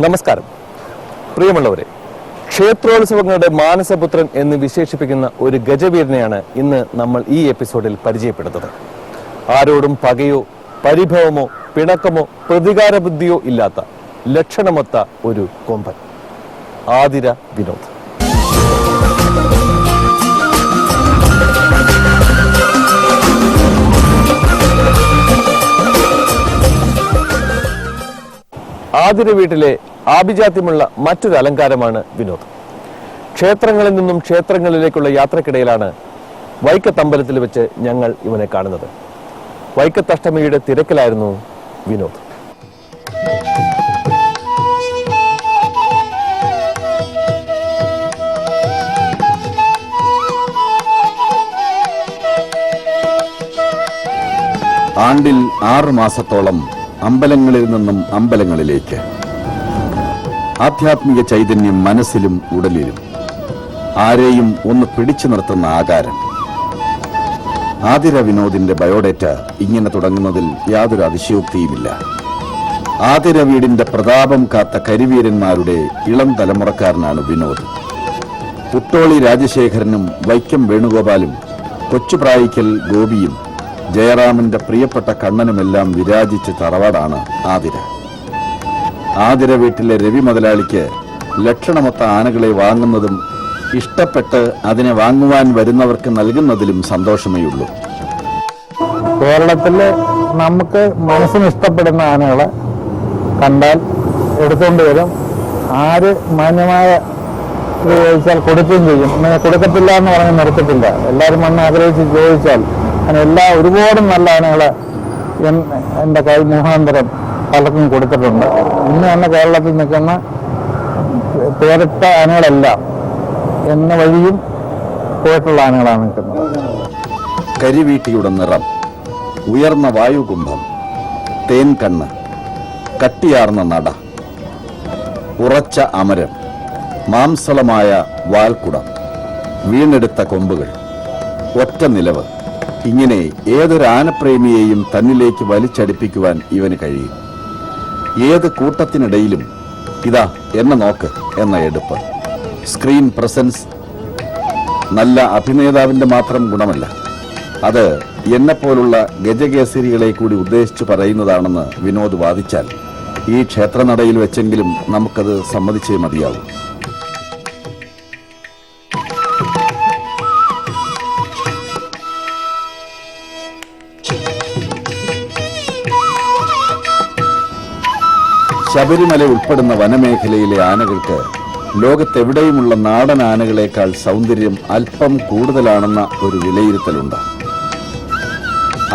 നമസ്കാരം പ്രിയമുള്ളവരെ, ക്ഷേത്രോത്സവങ്ങളുടെ മാനസപുത്രൻ എന്ന് വിശേഷിപ്പിക്കുന്ന ഒരു ഗജവീരനെയാണ് ഇന്ന് നമ്മൾ ഈ എപ്പിസോഡിൽ പരിചയപ്പെടുന്നത്. ആരോടും പകയോ പരിഭവമോ പിണക്കമോ പ്രതികാര ബുദ്ധിയോ ഇല്ലാത്ത ലക്ഷണമൊത്ത ഒരു കൊമ്പൻ, ആതിര വിനോദ്. ആതിര വീട്ടിലെ ആഭിജാത്യമുള്ള മറ്റൊരു അലങ്കാരമാണ് വിനോദ്. ക്ഷേത്രങ്ങളിൽ നിന്നും ക്ഷേത്രങ്ങളിലേക്കുള്ള യാത്രക്കിടയിലാണ് വൈക്കത്തമ്പലത്തിൽ വെച്ച് ഞങ്ങൾ ഇവനെ കാണുന്നത്. വൈക്കത്തഷ്ടമിയുടെ തിരക്കിലായിരുന്നു വിനോദ്. ആണ്ടിൽ 6 മാസത്തോളം അമ്പലങ്ങളിൽ നിന്നും അമ്പലങ്ങളിലേക്ക്, ആധ്യാത്മിക ചൈതന്യം മനസ്സിലും ഉടലിലും, ആരെയും ഒന്ന് പിടിച്ചു നിർത്തുന്ന ആകാരം. ആതിര വിനോദിന്റെ ബയോഡേറ്റ ഇങ്ങനെ തുടങ്ങുന്നതിൽ യാതൊരു അതിശയോക്തിയുമില്ല. ആതിര വീടിന്റെ പ്രതാപം കാത്ത കരിവീരന്മാരുടെ ഇളം തലമുറക്കാരനാണ് വിനോദ്. പുട്ടോളി രാജശേഖരനും വൈക്കം വേണുഗോപാലും കൊച്ചുപ്രായിക്കൽ ഗോപിയും ജയറാമന്റെ പ്രിയപ്പെട്ട കണ്ണനുമെല്ലാം വിരാജിച്ച തറവാടാണ് ആതിര. ആതിര വീട്ടിലെ രവി മുതലാളിക്ക് ലക്ഷണമൊത്ത ആനകളെ വാങ്ങുന്നതും ഇഷ്ടപ്പെട്ട് അതിനെ വാങ്ങുവാൻ വരുന്നവർക്ക് നൽകുന്നതിലും സന്തോഷമേയുള്ളൂ. കേരളത്തില് നമുക്ക് മനസ്സിന് ഇഷ്ടപ്പെടുന്ന ആനകളെ കണ്ടാൽ എടുത്തുകൊണ്ട് വരും. ആര് മാന്യമായ ചോദിച്ചാൽ കൊടുക്കുകയും ചെയ്യും. അങ്ങനെ കൊടുക്കത്തില്ല എന്ന് പറഞ്ഞ് നിർത്തത്തില്ല. എല്ലാവരും വന്ന് ആഗ്രഹിച്ച് ചോദിച്ചാൽ അങ്ങനെ ഒരുപാട് നല്ല ആനകളെ എൻ്റെ കൈ മുഖാന്തരം പലർക്കും കൊടുത്തിട്ടുണ്ട്. ഇന്ന് തന്നെ കേരളത്തിൽ നിൽക്കുന്ന പേരിട്ട ആനകളെല്ലാം എന്ന വഴിയും പോയിട്ടുള്ള ആനകളാണ് നിൽക്കുന്നത്. കരിവീട്ടിയുടെ നിറം, ഉയർന്ന വായുകുംഭം, തേൻ കണ്ണ്, കട്ടിയാർന്ന നട, ഉറച്ച അമരം, മാംസളമായ വാൽക്കുടം, വീണെടുത്ത കൊമ്പുകൾ, ഒറ്റ നിലവ്, ഇങ്ങനെ ഏതൊരു ആനപ്രേമിയെയും തന്നിലേക്ക് വലിച്ചടിപ്പിക്കുവാൻ ഇവന് കഴിയും. ഏത് കൂട്ടത്തിനിടയിലും ഇതാ എന്നെ നോക്ക് എന്ന എടുപ്പ്. സ്ക്രീൻ പ്രസൻസ് നല്ല അഭിനേതാവിന്റെ മാത്രം ഗുണമല്ല, അത് എന്നെപ്പോലുള്ള ഗജകേസരികളെ കൂടി ഉദ്ദേശിച്ചു പറയുന്നതാണെന്ന് വിനോദ് വാദിച്ചാൽ ഈ ക്ഷേത്രനടയിൽ വെച്ചെങ്കിലും നമുക്കത് സമ്മതിച്ചേ മതിയാവും. ശബരിമല ഉൾപ്പെടുന്ന വനമേഖലയിലെ ആനകൾക്ക് ലോകത്തെവിടെയുമുള്ള നാടൻ ആനകളേക്കാൾ സൗന്ദര്യം അല്പം കൂടുതലാണെന്ന ഒരു വിലയിരുത്തലുണ്ട്.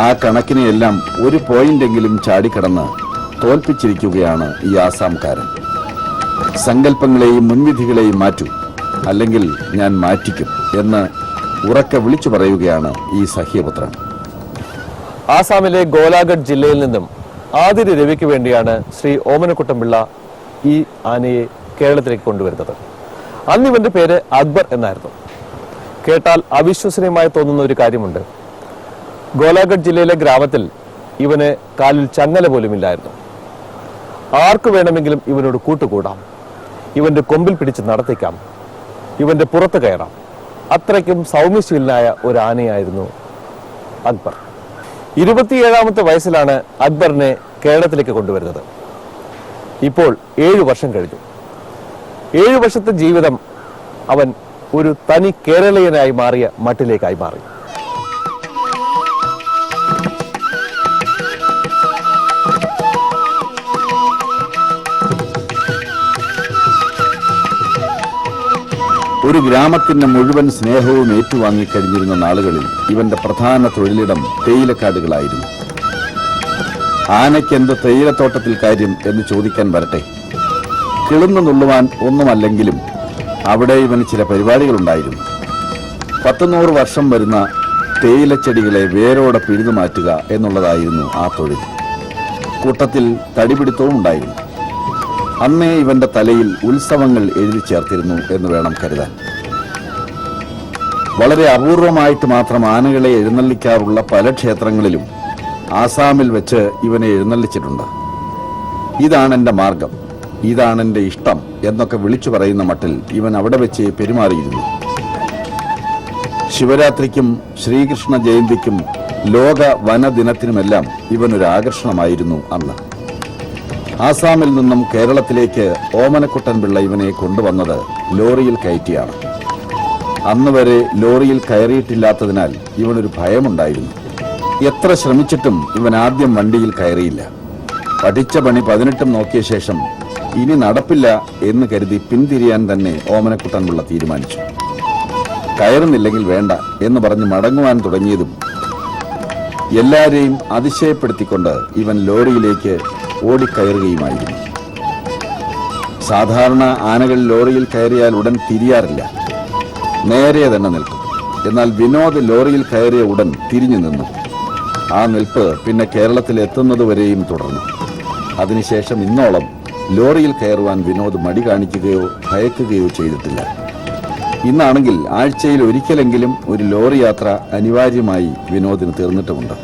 ആ കണക്കിനെയെല്ലാം ഒരു പോയിന്റെങ്കിലും ചാടിക്കടന്ന് തോൽപ്പിച്ചിരിക്കുകയാണ് ഈ ആസാംകാരൻ. സങ്കല്പങ്ങളെയും മുൻവിധികളെയും മാറ്റൂ, അല്ലെങ്കിൽ ഞാൻ മാറ്റിക്കും എന്ന് ഉറക്കെ വിളിച്ചു പറയുകയാണ് ഈ സഹ്യപുത്രൻ. ആസാമിലെ ഗോലാഘട്ട് ജില്ലയിൽ നിന്നും ആതിര രവിക്ക് വേണ്ടിയാണ് ശ്രീ ഓമനക്കുട്ടൻപിള്ള ഈ ആനയെ കേരളത്തിലേക്ക് കൊണ്ടുവരുന്നത്. അന്ന് ഇവന്റെ പേര് അക്ബർ എന്നായിരുന്നു. കേട്ടാൽ അവിശ്വസനീയമായി തോന്നുന്ന ഒരു കാര്യമുണ്ട്. ഗോലാഘട്ട് ജില്ലയിലെ ഗ്രാമത്തിൽ ഇവന് കാലിൽ ചങ്ങല പോലുമില്ലായിരുന്നു. ആർക്കു വേണമെങ്കിലും ഇവനോട് കൂട്ടുകൂടാം, ഇവന്റെ കൊമ്പിൽ പിടിച്ച് നടത്തിക്കാം, ഇവന്റെ പുറത്ത് കയറാം. അത്രയ്ക്കും സൗമ്യശീലനായ ഒരു ആനയായിരുന്നു അക്ബർ. 27ാമത്തെ വയസ്സിലാണ് അക്ബറിനെ കേരളത്തിലേക്ക് കൊണ്ടുവരുന്നത്. ഇപ്പോൾ 7 വർഷം കഴിഞ്ഞു. 7 വർഷത്തെ ജീവിതം അവൻ ഒരു തനി കേരളീയനായി മാറിയ മട്ടിലേക്കായി മാറി. ഒരു ഗ്രാമത്തിന്റെ മുഴുവൻ സ്നേഹവും ഏറ്റുവാങ്ങിക്കഴിഞ്ഞിരുന്ന നാളുകളിൽ ഇവന്റെ പ്രധാന തൊഴിലിടം തേയിലക്കാടുകളായിരുന്നു. ആനയ്ക്കെന്ത് തേയിലത്തോട്ടത്തിൽ കാര്യം എന്ന് ചോദിക്കാൻ വരട്ടെ. കിളുന്നു നുള്ളുവാൻ ഒന്നുമല്ലെങ്കിലും അവിടെ ഇവന് ചില പരിപാടികളുണ്ടായിരുന്നു. 100 വർഷം വരുന്ന തേയിലച്ചെടികളെ വേരോടെ പിഴുതു മാറ്റുക എന്നുള്ളതായിരുന്നു ആ തൊഴിൽ. കൂട്ടത്തിൽ തടിപിടുത്തവും ഉണ്ടായിരുന്നു. അന്നേ ഇവന്റെ തലയിൽ ഉത്സവങ്ങൾ എഴുതി ചേർത്തിരുന്നു എന്ന് വേണം കരുതാൻ. വളരെ അപൂർവമായിട്ട് മാത്രം ആനകളെ എഴുന്നള്ളിക്കാറുള്ള പല ക്ഷേത്രങ്ങളിലും ആസാമിൽ വെച്ച് ഇവനെ എഴുന്നള്ളിച്ചിട്ടുണ്ട്. ഇതാണ് എൻ്റെ മാർഗം, ഇതാണ് എൻ്റെ ഇഷ്ടം എന്നൊക്കെ വിളിച്ചു പറയുന്ന മട്ടിൽ ഇവൻ അവിടെ വെച്ച് പെരുമാറിയിരുന്നു. ശിവരാത്രിക്കും ശ്രീകൃഷ്ണ ജയന്തിക്കും ലോക വനദിനത്തിനുമെല്ലാം ഇവനൊരു ആകർഷണമായിരുന്നു അന്ന്. ആസാമിൽ നിന്നും കേരളത്തിലേക്ക് ഓമനക്കുട്ടൻ പിള്ള ഇവനെ കൊണ്ടുവന്നത് ലോറിയിൽ കയറ്റിയാണ്. അന്ന് വരെ ലോറിയിൽ കയറിയിട്ടില്ലാത്തതിനാൽ ഇവനൊരു ഭയമുണ്ടായിരുന്നു. എത്ര ശ്രമിച്ചിട്ടും ഇവൻ ആദ്യം വണ്ടിയിൽ കയറിയില്ല. പഠിച്ച പണി 18 നോക്കിയ ശേഷം ഇനി നടപ്പില്ല എന്ന് കരുതി പിന്തിരിയാൻ തന്നെ ഓമനക്കുട്ടൻ പിള്ള തീരുമാനിച്ചു. കയറുന്നില്ലെങ്കിൽ വേണ്ട എന്ന് പറഞ്ഞ് മടങ്ങുവാൻ തുടങ്ങിയതും എല്ലാവരെയും അതിശയപ്പെടുത്തിക്കൊണ്ട് ഇവൻ ലോറിയിലേക്ക് ഓടിക്കയറുകയുമായിരുന്നു. സാധാരണ ആനകൾ ലോറിയിൽ കയറിയാൽ ഉടൻ തിരിയാറില്ല, നേരെ തന്നെ നിൽക്കും. എന്നാൽ വിനോദ് ലോറിയിൽ കയറിയ ഉടൻ തിരിഞ്ഞു നിന്നു. ആ നിൽപ്പ് പിന്നെ കേരളത്തിൽ എത്തുന്നതുവരെയും തുടർന്നു. അതിനുശേഷം ഇന്നോളം ലോറിയിൽ കയറുവാൻ വിനോദ് മടി കാണിക്കുകയോ ഭയക്കുകയോ ചെയ്തിട്ടില്ല. ഇന്നാണെങ്കിൽ ആഴ്ചയിൽ ഒരിക്കലെങ്കിലും ഒരു ലോറി യാത്ര അനിവാര്യമായി വിനോദിന് തീർന്നിട്ടുമുണ്ട്.